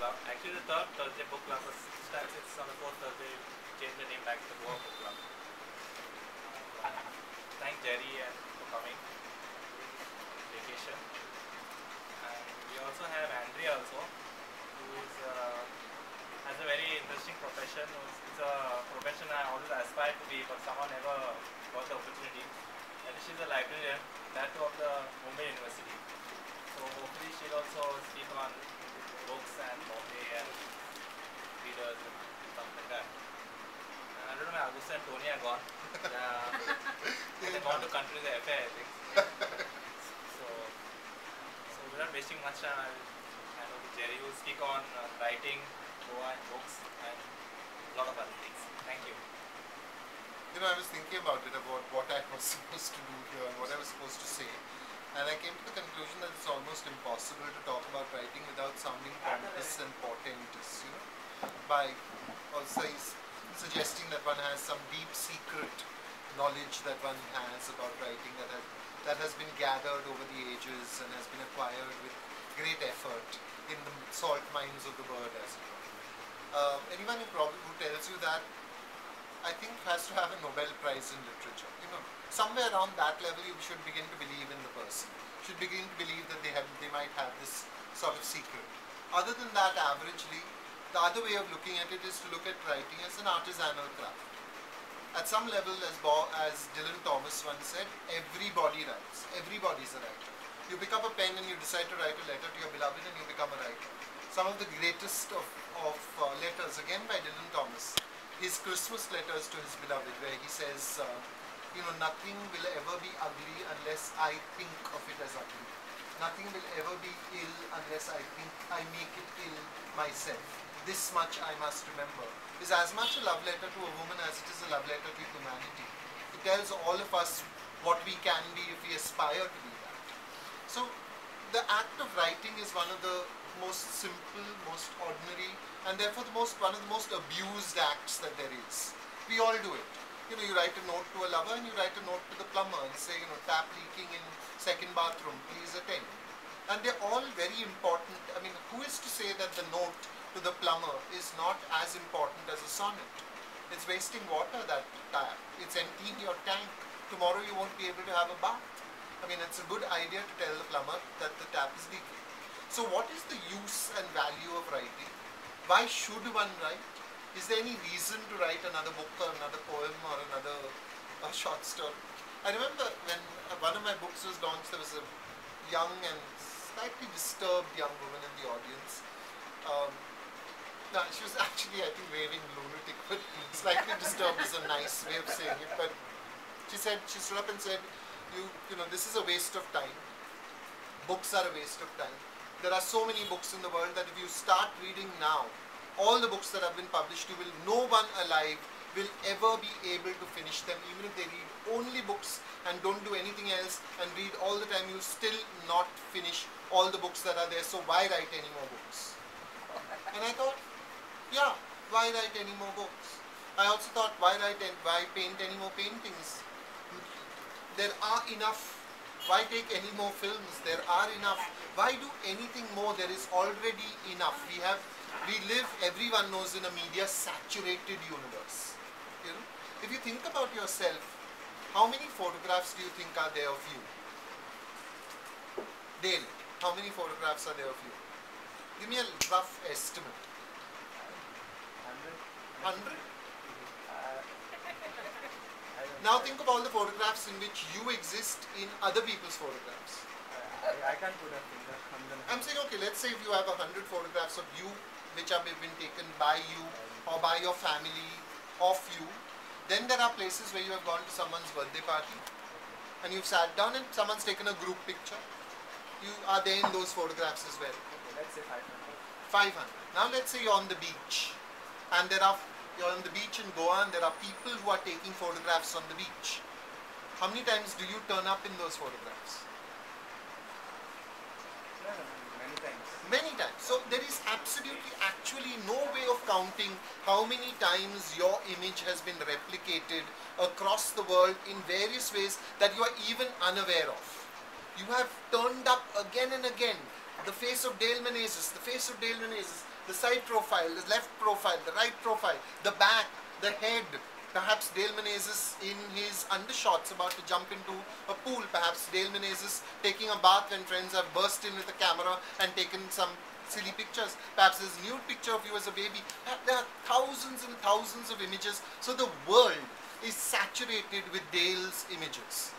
club. Actually, the third Thursday book club was starts. It's on the fourth Thursday. Changed the name back to the Goa Book Club. Thank Jerry and for coming. Vacation. And we also have Andrea also, who is has a very interesting profession. It's a profession I always aspired to be, but somehow never got the opportunity. And she's a librarian, that too of the Mumbai University. So hopefully she'll also speak on books and Bombay and readers and stuff like that. And I don't know, Augusta and Tony are gone. They've gone to continue the affair, I think. So without wasting much time, I'll hand over to Jerry, who will speak on writing, Goa and books and a lot of other things. Thank you. You know, I was thinking about it, about what I was supposed to do here and what I was supposed to say. And I came to the conclusion that it's almost impossible to talk about writing without sounding pompous and portentous, you know, by also suggesting that one has some deep secret knowledge that one has about writing that has been gathered over the ages and has been acquired with great effort in the salt mines of the bird, as it were. Anyone who tells you that, I think, has to have a Nobel Prize in literature. You know, somewhere around that level, you should begin to believe in the person. Should begin to believe that they might have this sort of secret. Other than that, averagely, the other way of looking at it is to look at writing as an artisanal craft. At some level, as Dylan Thomas once said, everybody writes. Everybody's a writer. You pick up a pen and you decide to write a letter to your beloved and you become a writer. Some of the greatest of letters, again by Dylan Thomas, his Christmas letters to his beloved, where he says, you know, nothing will ever be ugly unless I think of it as ugly. Nothing will ever be ill unless I think I make it ill myself. This much I must remember is as much a love letter to a woman as it is a love letter to humanity. It tells all of us what we can be if we aspire to be that. So the act of writing is one of the most simple, most ordinary, and therefore one of the most abused acts that there is. We all do it. You know, you write a note to a lover and you write a note to the plumber and say, you know, tap leaking in second bathroom, please attend. And they're all very important. I mean, who is to say that the note to the plumber is not as important as a sonnet? It's wasting water, that tap. It's emptying your tank. Tomorrow you won't be able to have a bath. I mean, it's a good idea to tell the plumber that the tap is leaking. So what is the use and value of writing? Why should one write? Is there any reason to write another book or another poem or another short story? I remember when one of my books was launched, there was a young and slightly disturbed young woman in the audience. No, she was actually, I think, raving lunatic, but slightly disturbed is a nice way of saying it. But she stood up and said, you know, this is a waste of time. Books are a waste of time. There are so many books in the world that if you start reading now, all the books that have been published, no one alive will ever be able to finish them. Even if they read only books and don't do anything else and read all the time, you still not finish all the books that are there. So why write any more books? And I thought, yeah, why write any more books? I also thought, why paint any more paintings? There are enough. Why take any more films? There are enough. Why do anything more? There is already enough. We live, everyone knows, in a media saturated universe. You know, if you think about yourself, how many photographs do you think are there of you? Dale, how many photographs are there of you? Give me a rough estimate. 100? 100? Now think of all the photographs in which you exist in other people's photographs. I can't put a finger on them. I'm saying, okay, let's say if you have 100 photographs of you which have been taken by you or by your family, of you, then there are places where you have gone to someone's birthday party and you've sat down and someone's taken a group picture. You are there in those photographs as well. Okay, let's say 500. 500. Now let's say you're on the beach and you're on the beach in Goa and there are people who are taking photographs on the beach. How many times do you turn up in those photographs? Many times. Many times. So there is actually no way of counting how many times your image has been replicated across the world in various ways that you are even unaware of. You have turned up again and again. The face of Dale Menezes, the face of Dale Menezes. the side profile, the left profile, the right profile, the back, the head. Perhaps Dale Menezes in his undershorts about to jump into a pool. Perhaps Dale Menezes taking a bath when friends have burst in with a camera and taken some silly pictures. Perhaps there's a nude picture of you as a baby. There are thousands and thousands of images. So the world is saturated with Dale's images.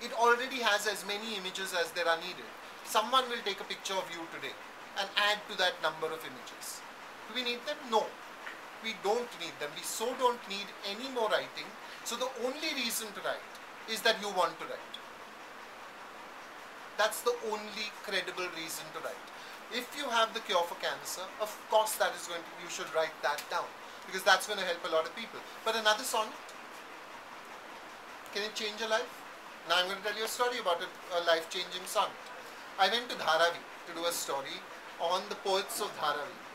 It already has as many images as there are needed. Someone will take a picture of you today and add to that number of images. Do we need them? No. We don't need them. We so don't need any more writing. So the only reason to write is that you want to write. That's the only credible reason to write. If you have the cure for cancer, of course that is going to, you should write that down, because that's going to help a lot of people. But another sonnet, can it change a life? Now I'm going to tell you a story about a life-changing sonnet. I went to Dharavi to do a story on the poets of Dharavi.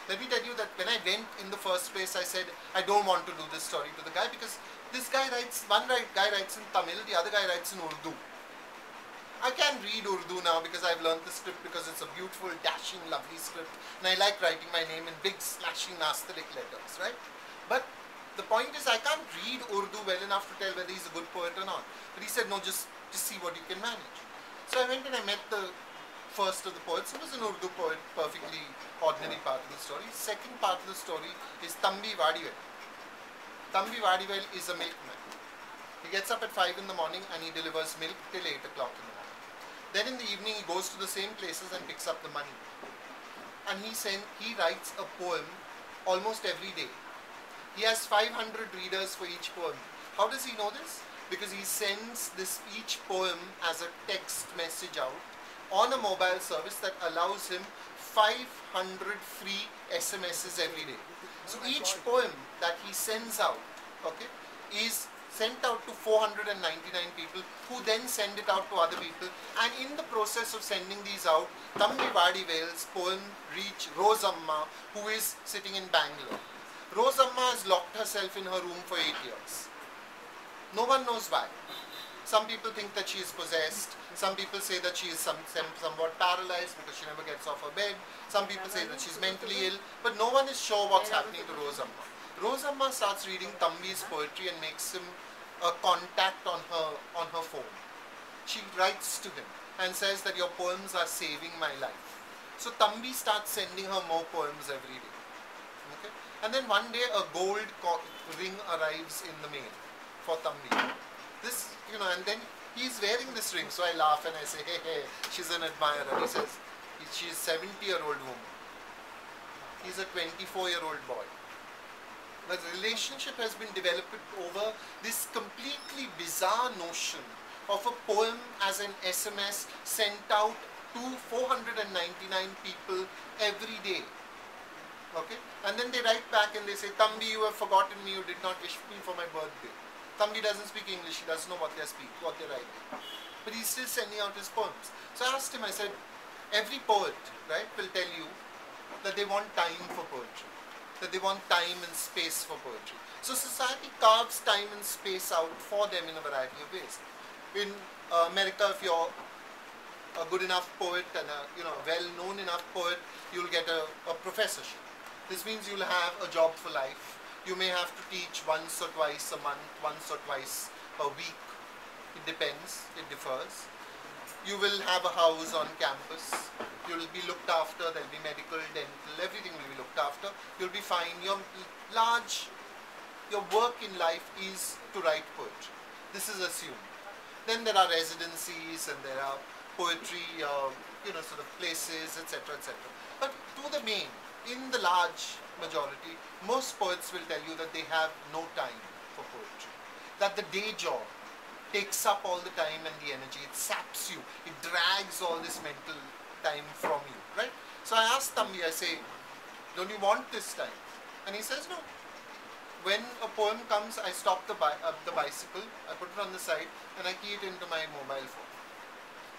Let me tell you that when I went in the first place, I said, I don't want to do this story to the guy, because this guy writes, one guy writes in Tamil, the other guy writes in Urdu. I can read Urdu now because I've learned the script, because it's a beautiful, dashing, lovely script, and I like writing my name in big, slashing, nastalic letters, right? But the point is, I can't read Urdu well enough to tell whether he's a good poet or not. But he said, no, just see what you can manage. So I went and I met the first of the poets, who was an Urdu poet, perfectly ordinary part of the story. Second part of the story is Thambi Vadivel. Thambi Vadivel is a milkman. He gets up at 5 in the morning and he delivers milk till 8 o'clock in the morning. Then in the evening he goes to the same places and picks up the money. And he writes a poem almost every day. He has 500 readers for each poem. How does he know this? Because he sends each poem as a text message out on a mobile service that allows him 500 free SMSs every day. So each poem that he sends out, okay, is sent out to 499 people, who then send it out to other people. And in the process of sending these out, Thambi Vadivel's poem reached Rosamma, who is sitting in Bangalore. Rosamma has locked herself in her room for 8 years. No one knows why. Some people think that she is possessed. Some people say that she is somewhat paralyzed because she never gets off her bed. Some people say that she's mentally ill. But no one is sure what's happening to Rosamma. Rosamma starts reading Thambi's poetry and makes him a contact on her phone. She writes to him and says that your poems are saving my life. So Thambi starts sending her more poems every day. Okay? And then one day a gold ring arrives in the mail for Thambi. This, and then he's wearing this ring, so I laugh and I say, hey, she's an admirer. He says, she's a 70-year-old woman. He's a 24-year-old boy. The relationship has been developed over this completely bizarre notion of a poem as an SMS sent out to 499 people every day. Okay? And then they write back and they say, Thambi, you have forgotten me, you did not wish me for my birthday. Thambi doesn't speak English, he doesn't know what they're writing. But he's still sending out his poems. So I asked him, I said, every poet, right, will tell you that they want time for poetry, that they want time and space for poetry. So society carves time and space out for them in a variety of ways. In America, if you're a good enough poet and a well-known enough poet, you'll get a professorship. This means you'll have a job for life. You may have to teach once or twice a month, once or twice a week. It depends, it differs. You will have a house on campus. You'll be looked after, there'll be medical, dental, everything will be looked after. You'll be fine. Your work in life is to write poetry. This is assumed. Then there are residencies and there are poetry, sort of places, etc., etc. But to the main, in the large majority, most poets will tell you that they have no time for poetry. That the day job takes up all the time and the energy. It saps you. It drags all this mental time from you, right? So I asked Thambi, I say, don't you want this time? And he says, no. When a poem comes, I stop the bicycle, I put it on the side, and I key it into my mobile phone.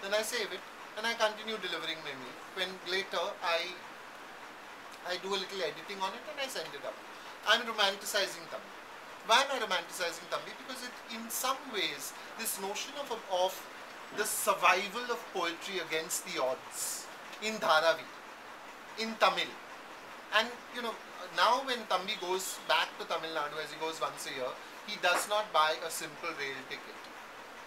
Then I save it, and I continue delivering my mail. When later, I do a little editing on it and I send it up. I'm romanticizing Thambi. Why am I romanticizing Thambi? Because in some ways, this notion of the survival of poetry against the odds in Dharavi in Tamil. And now when Thambi goes back to Tamil Nadu, as he goes once a year, he does not buy a simple rail ticket.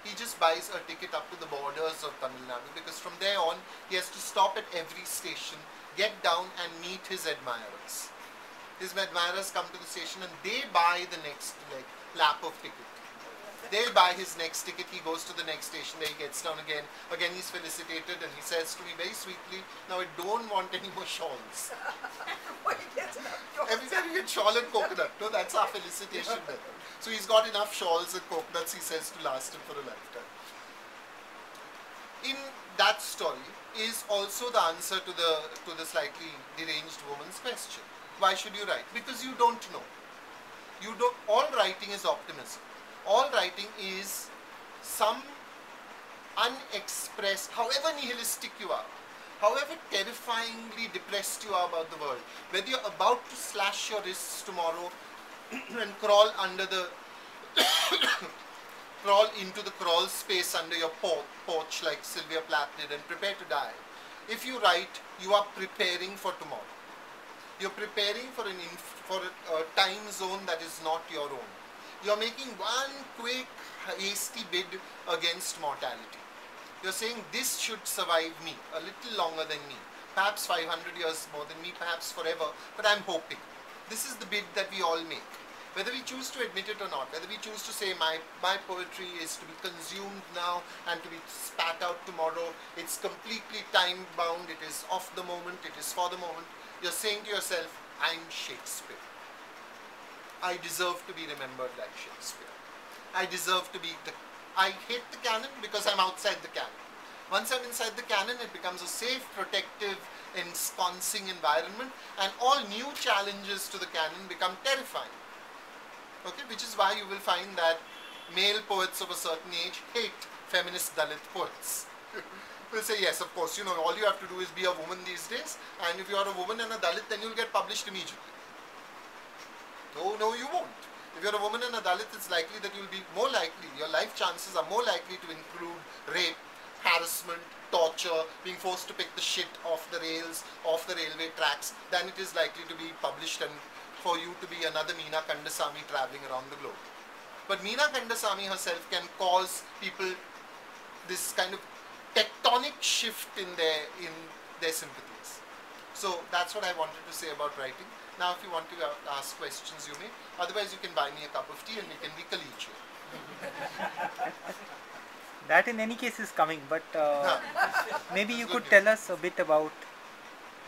He just buys a ticket up to the borders of Tamil Nadu, because from there on he has to stop at every station, get down and meet his admirers. His admirers come to the station and they buy the next lap of ticket. They'll buy his next ticket, he goes to the next station, there he gets down again. Again he's felicitated and he says to me very sweetly, now I don't want any more shawls. Every time you get shawl and coconut, no, that's our felicitation method. So he's got enough shawls and coconuts, he says, to last him for a lifetime. In that story is also the answer to the slightly deranged woman's question. Why should you write? Because you don't know. All writing is optimism. All writing is some unexpressed, however nihilistic you are, however terrifyingly depressed you are about the world, whether you're about to slash your wrists tomorrow and crawl under the crawl into the crawl space under your porch like Sylvia Plath did and prepare to die. If you write, you are preparing for tomorrow. You're preparing for a time zone that is not your own. You're making one quick, hasty bid against mortality. You're saying this should survive me a little longer than me, perhaps 500 years more than me, perhaps forever, but I'm hoping. This is the bid that we all make. Whether we choose to admit it or not, whether we choose to say my poetry is to be consumed now and to be spat out tomorrow, it's completely time bound, it is of the moment, it is for the moment, you're saying to yourself, I'm Shakespeare. I deserve to be remembered like Shakespeare. I deserve to be I hate the canon because I'm outside the canon. Once I'm inside the canon, it becomes a safe, protective, ensconcing environment, and all new challenges to the canon become terrifying. Okay, which is why you will find that male poets of a certain age hate feminist Dalit poets. Will say, yes, of course, all you have to do is be a woman these days, and if you are a woman and a Dalit, then you'll get published immediately. No, you won't. If you're a woman and a Dalit, it's likely that you'll be more likely, your life chances are more likely to include rape, harassment, torture, being forced to pick the shit off the rails, off the railway tracks, than it is likely to be published and for you to be another Meena Kandasamy traveling around the globe. But Meena Kandasamy herself can cause people this kind of tectonic shift in their sympathies. So that's what I wanted to say about writing. Now if you want to ask questions, you may. Otherwise you can buy me a cup of tea and we can be collegial. That in any case is coming, but maybe you could tell us a bit about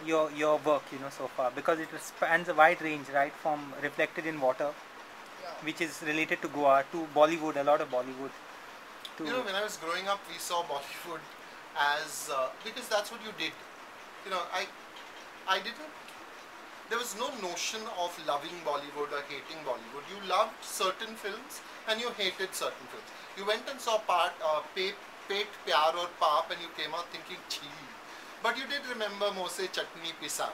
your work, so far, because it spans a wide range, right, from Reflected in Water, which is related to Goa, to Bollywood, a lot of Bollywood. When I was growing up, we saw Bollywood as, because that's what you did. I didn't, there was no notion of loving Bollywood or hating Bollywood. You loved certain films and you hated certain films. You went and saw Pet Pyar or Paap and you came out thinking, chee. But you did remember Mose Chutney Pisave.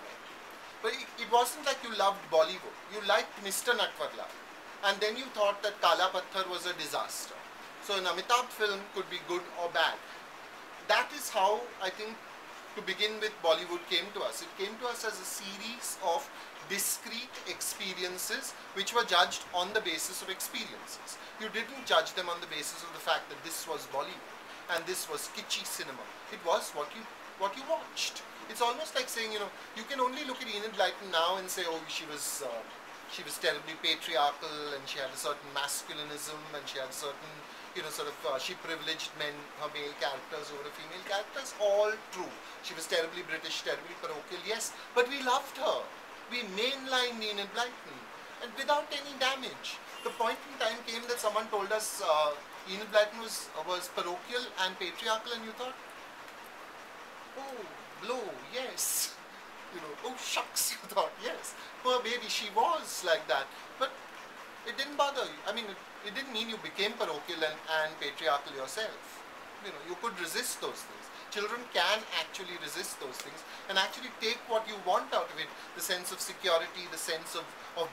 But it wasn't like you loved Bollywood. You liked Mr. Natwarlal. And then you thought that Kala Patthar was a disaster. So an Amitabh film could be good or bad. That is how, I think, to begin with, Bollywood came to us. It came to us as a series of discrete experiences which were judged on the basis of experiences. You didn't judge them on the basis of the fact that this was Bollywood and this was kitschy cinema. It was what you watched. It's almost like saying, you can only look at Enid Blyton now and say, oh, she was terribly patriarchal and she had a certain masculinism and she had a certain, she privileged her male characters over female characters. All true. She was terribly British, terribly parochial, yes, but we loved her. We mainlined Enid Blyton and without any damage. The point in time came that someone told us Enid Blyton was parochial and patriarchal, and you thought, oh, blow, yes. Oh shucks, you thought, yes. Poor baby, she was like that. But it didn't bother you. I mean, it didn't mean you became parochial and patriarchal yourself. You could resist those things. Children can actually resist those things and actually take what you want out of it. The sense of security, the sense of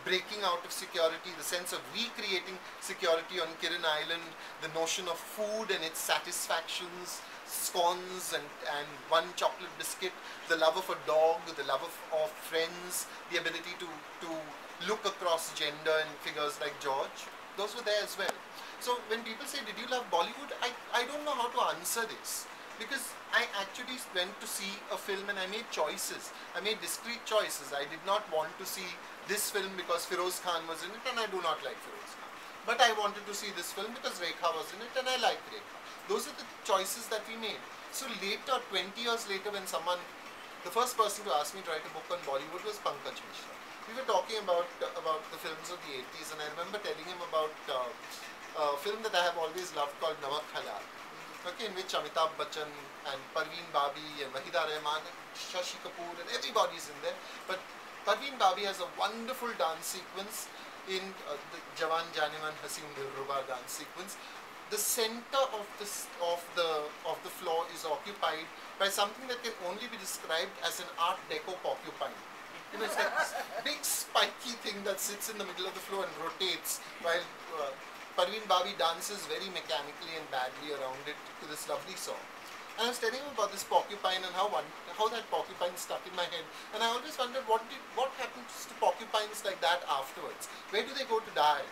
breaking out of security, the sense of recreating security on Kirin Island, the notion of food and its satisfactions, scones and one chocolate biscuit, the love of a dog, the love of friends, the ability to look across gender and figures like George, those were there as well. So when people say, did you love Bollywood? I don't know how to answer this, because I actually went to see a film and I made choices. I made discrete choices. I did not want to see this film because Feroz Khan was in it, and I do not like Feroz Khan. But I wanted to see this film because Rekha was in it and I liked Rekha. Those are the choices that we made. So later, 20 years later, when the first person to ask me to write a book on Bollywood was Pankaj Mishra. We were talking about the films of the 80s, and I remember telling him about a film that I have always loved called Namak Halal. Okay, in which Amitabh Bachchan and Parveen Babi and Wahida Rehman and Shashi Kapoor and everybody's in there. But Parveen Babi has a wonderful dance sequence in the Jawan Janeman Hasim Dilruba dance sequence. The center of the floor is occupied by something that can only be described as an Art Deco porcupine. You know, it's like this big spiky thing that sits in the middle of the floor and rotates while Parveen Babi dances very mechanically and badly around it to this lovely song. And I was telling him about this porcupine and how that porcupine stuck in my head. And I always wondered what happens to porcupines like that afterwards. Where do they go to die?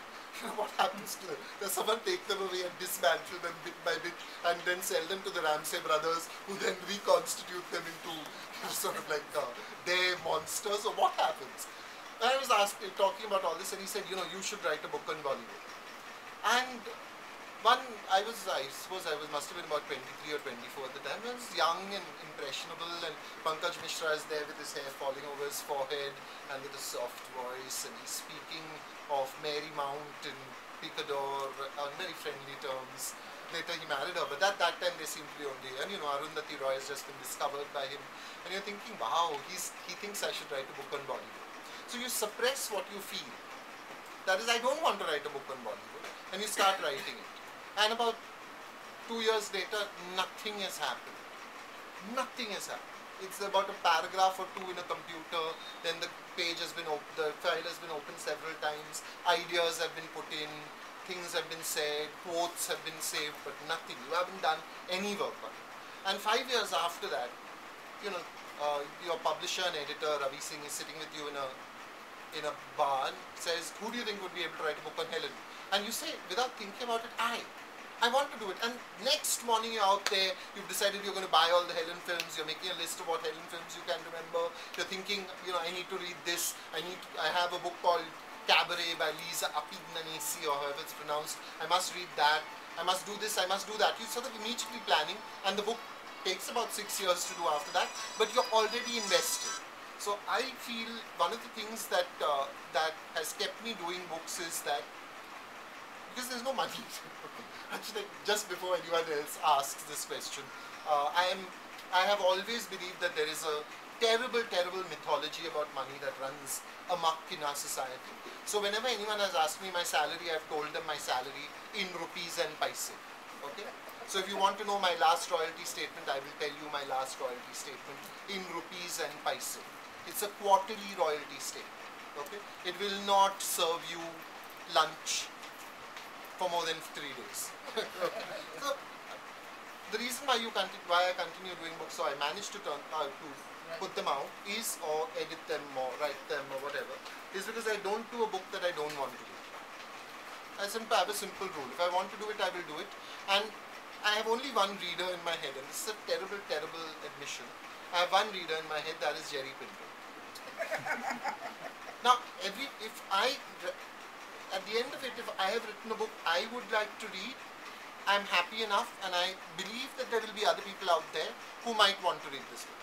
What happens to them? Does someone take them away and dismantle them bit by bit and then sell them to the Ramsay brothers, who then reconstitute them into sort of like their monsters, or what happens? And I was talking about all this, and he said, you know, you should write a book on Bollywood. And I must have been about 23 or 24 at the time. I was young and impressionable, and Pankaj Mishra is there with his hair falling over his forehead and with a soft voice, and he's speaking of Mary Mount and Picador on very friendly terms. Later he married her, but at that time they seemed to be only, and you know, Arundhati Roy has just been discovered by him, and you're thinking, wow, he thinks I should write a book on Bollywood. So you suppress what you feel. That is, I don't want to write a book on Bollywood, and you start writing it. And about 2 years later, nothing has happened. Nothing has happened. It's about a paragraph or two in a computer, then the page has been opened, the file has been opened several times, ideas have been put in, things have been said, quotes have been saved, but nothing. You haven't done any work on it. And 5 years after that, you know, your publisher and editor, Ravi Singh, is sitting with you in a bar and says, who do you think would be able to write a book on Helen? And you say, without thinking about it, I want to do it. And next morning you're out there, you've decided you're going to buy all the Helen films, you're making a list of what Helen films you can remember, you're thinking, you know, I need to read this, I have a book called Cabaret by Lisa Appignanesi, or however it's pronounced, I must read that, I must do this, I must do that. You're sort of immediately planning, and the book takes about 6 years to do after that, but you're already invested. So I feel one of the things that has kept me doing books is that, because there's no money. Actually, just before anyone else asks this question, I have always believed that there is a terrible mythology about money that runs amok in our society. So whenever anyone has asked me my salary, I've told them my salary in rupees and paise. Okay? So if you want to know my last royalty statement, I will tell you my last royalty statement in rupees and paise. It's a quarterly royalty statement. Okay? It will not serve you lunch for more than 3 days. So the reason why I continue doing books, so I managed to put them out, or edit them or write them or whatever, is because I don't do a book that I don't want to do. I have a simple rule. If I want to do it, I will do it. And I have only one reader in my head, and this is a terrible admission. I have one reader in my head, that is Jerry Pinto. Now, at the end of it, if I have written a book I would like to read, I'm happy enough, and I believe that there will be other people out there who might want to read this book.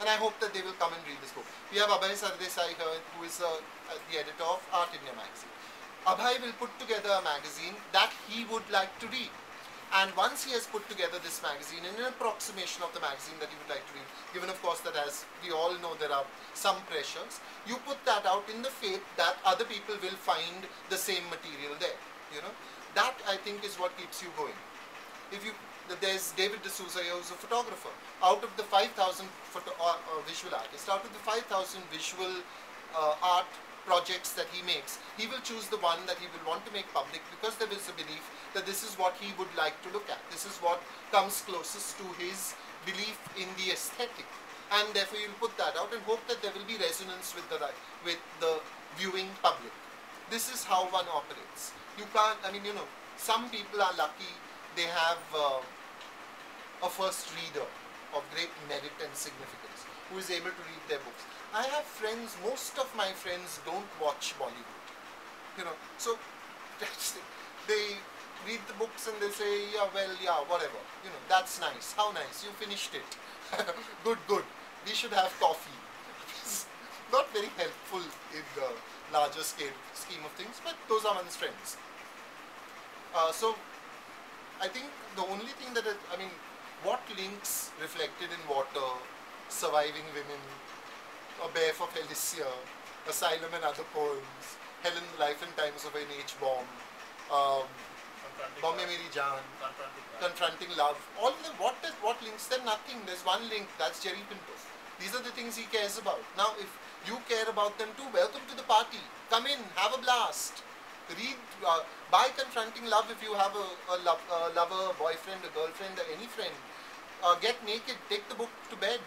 And I hope that they will come and read this book. We have Abhay Sardesai here, who is the editor of Art India magazine. Abhay will put together a magazine that he would like to read. And once he has put together this magazine, in an approximation of the magazine that he would like to read, given of course that, as we all know, there are some pressures, you put that out in the faith that other people will find the same material there. You know, that I think is what keeps you going. There's David D'Souza here, who's a photographer. Out of the 5,000 visual artists, out of the 5,000 visual art projects that he makes, he will choose the one that he will want to make public because there is a belief that this is what he would like to look at. This is what comes closest to his belief in the aesthetic. And therefore you'll put that out and hope that there will be resonance with the viewing public. This is how one operates. You can't, I mean, some people are lucky, they have a first reader of great merit and significance who is able to read their books. I have friends, most of my friends don't watch Bollywood, so they read the books and they say, yeah, well, yeah, whatever, that's nice, how nice, you finished it, good, we should have coffee. It's not very helpful in the larger scheme of things, but those are one's friends. So I think the only thing that, what links Reflected in Water, Surviving Women, A Bear for Felicia, Asylum and Other Poems, Helen, Life and Times of an H. Bomb, Bombay Meri Jaan, Confronting Love, all of them, what links them? Nothing. There's one link, that's Jerry Pinto. These are the things he cares about. Now, if you care about them too, welcome to the party. Come in, have a blast. Read, buy Confronting Love if you have a lover, a boyfriend, a girlfriend, or any friend. Get naked, take the book to bed.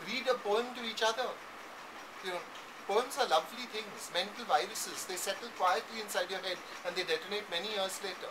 Read a poem to each other. Poems are lovely things, mental viruses. They settle quietly inside your head and they detonate many years later.